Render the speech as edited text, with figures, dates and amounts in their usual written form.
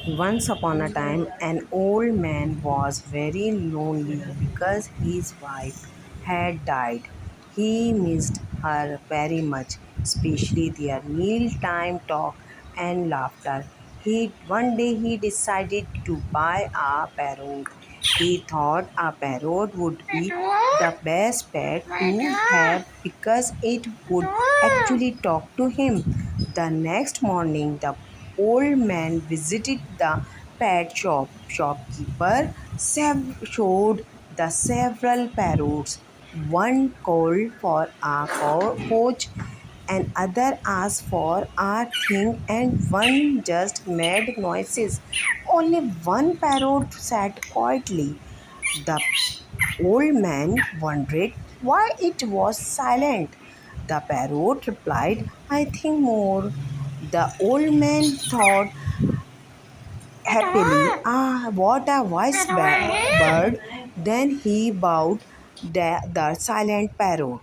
Once upon a time, an old man was very lonely because his wife had died. He missed her very much, especially their mealtime talk and laughter. One day he decided to buy a parrot. He thought a parrot would be the best pet to have because it would actually talk to him. The next morning, the old man visited the pet shop. Shopkeeper showed the several parrots. One called for a coach, and other asked for a thing, and one just made noises. Only one parrot sat quietly. The old man wondered why it was silent. The parrot replied, I think more. The old man thought happily, ah, what a wise bird. Then he bowed the silent parrot.